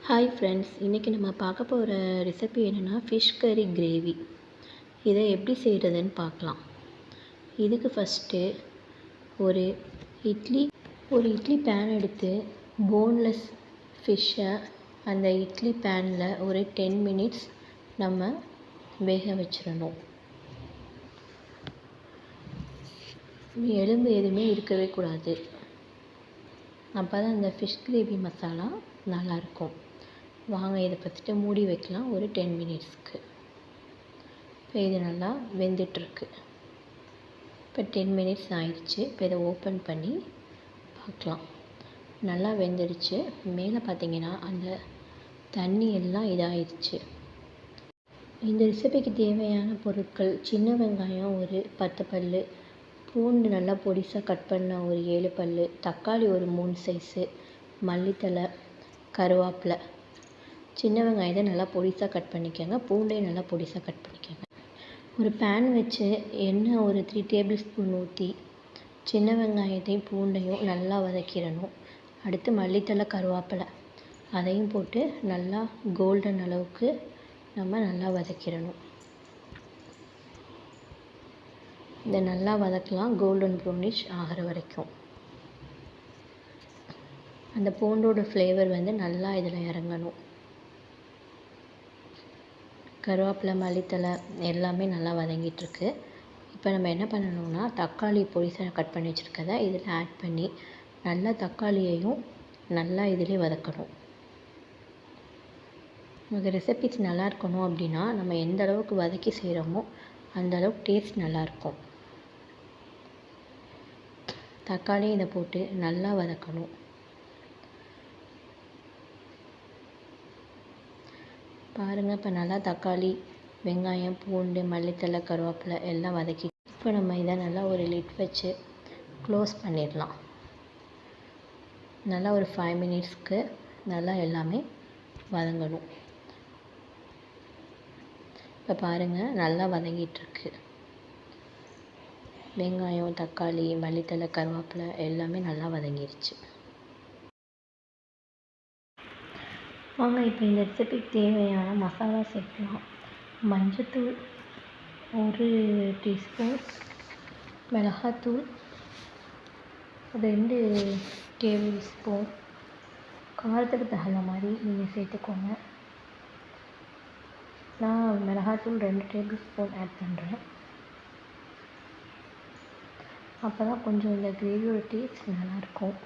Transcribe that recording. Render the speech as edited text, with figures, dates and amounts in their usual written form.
Hi friends, இன்றைக்கி நம்ம பார்க்க போகிற ரெசிபி என்னென்னா ஃபிஷ் கறி கிரேவி. இதை எப்படி செய்கிறதுன்னு பார்க்கலாம். இதுக்கு ஃபஸ்ட்டு ஒரு இட்லி பேன் எடுத்து போன்லெஸ் ஃபிஷ்ஷை அந்த இட்லி பேனில் ஒரு 10 மினிட்ஸ் நம்ம வேக வச்சிடணும். எலும்பு எதுவுமே இருக்கவே கூடாது. அப்போ தான் அந்த ஃபிஷ் கிரேவி மசாலா நல்லாயிருக்கும். வாங்க இதை பற்றிட்டு மூடி வைக்கலாம் ஒரு 10 மினிட்ஸ்க்கு. இப்போ இது நல்லா வெந்துட்டுருக்கு. இப்போ 10 மினிட்ஸ் ஆயிடுச்சு. இப்போ இதை ஓப்பன் பண்ணி பார்க்கலாம். நல்லா வெந்துடுச்சு. மேலே பார்த்தீங்கன்னா அந்த தண்ணி எல்லாம் இதாகிடுச்சு. இந்த ரெசிபிக்கு தேவையான பொருட்கள்: சின்ன வெங்காயம் ஒரு 10 பல், பூண்டு நல்லா பொடிசாக கட் பண்ண ஒரு 7 பல், தக்காளி ஒரு 3 சைஸு, மல்லித்தழை, கருவேப்பிலை. சின்ன வெங்காயத்தை நல்லா பொடிசாக கட் பண்ணிக்கோங்க. பூண்டையும் நல்லா பொடிசாக கட் பண்ணிக்கோங்க. ஒரு பேன் வச்சு எண்ணெய் ஒரு 3 டேபிள் ஸ்பூன் ஊற்றி சின்ன வெங்காயத்தையும் பூண்டையும் நல்லா வதக்கிடணும். அடுத்து மல்லித்தழை, கருவேப்பிலை அதையும் போட்டு நல்லா கோல்டன் அளவுக்கு நம்ம நல்லா வதக்கிடணும். இதை நல்லா வதக்கலாம் கோல்டன் ப்ரௌனிஷ் ஆகிற வரைக்கும். அந்த பூண்டோட ஃப்ளேவர் நல்லா இதில் இறங்கணும். கருவேப்பிலை, மல்லித்தழை எல்லாமே நல்லா வதங்கிட்டுருக்கு. இப்போ நம்ம என்ன பண்ணணும்னா, தக்காளி பொடிசாக கட் பண்ணி வச்சுருக்கதை இதில் ஆட் பண்ணி நல்லா தக்காளியையும் நல்லா இதிலே வதக்கணும். நமக்கு ரெசிபிஸ் நல்லா இருக்கணும் அப்படின்னா நம்ம எந்த அளவுக்கு வதக்கி செய்கிறோமோ அந்த அளவுக்கு டேஸ்ட் நல்லாயிருக்கும். தக்காளியும் இதை போட்டு நல்லா வதக்கணும். பாருங்கள், இப்போ நல்லா தக்காளி, வெங்காயம், பூண்டு, மல்லித்தழை, கருவேப்பிலை எல்லாம் வதக்கி இப்போ நம்ம இதை நல்லா ஒரு லிட் வச்சு க்ளோஸ் பண்ணிடலாம். நல்லா ஒரு 5 மினிட்ஸ்க்கு நல்லா எல்லாமே வதங்கணும். இப்போ பாருங்கள், நல்லா வதங்கிட்டுருக்கு. வெங்காயம், தக்காளி, மல்லித்தழை, கருவேப்பிலை எல்லாமே நல்லா வதங்கிடுச்சு. வாங்க இப்போ இந்த ரெசிபிக்கு தேவையான மசாலா சேர்க்கலாம். மஞ்சத்தூள் 1 டீஸ்பூன், மிளகாத்தூள் 2 டேபிள் ஸ்பூன், காரத்துக்கு தகுந்த மாதிரி நீங்கள் சேர்த்துக்கோங்க. நான் மிளகாத்தூள் 2 டேபிள் ஸ்பூன் ஆட் பண்ணுறேன். அப்போ தான் கொஞ்சம் இந்த கிரேவியோட டேஸ்ட் நல்லாயிருக்கும்.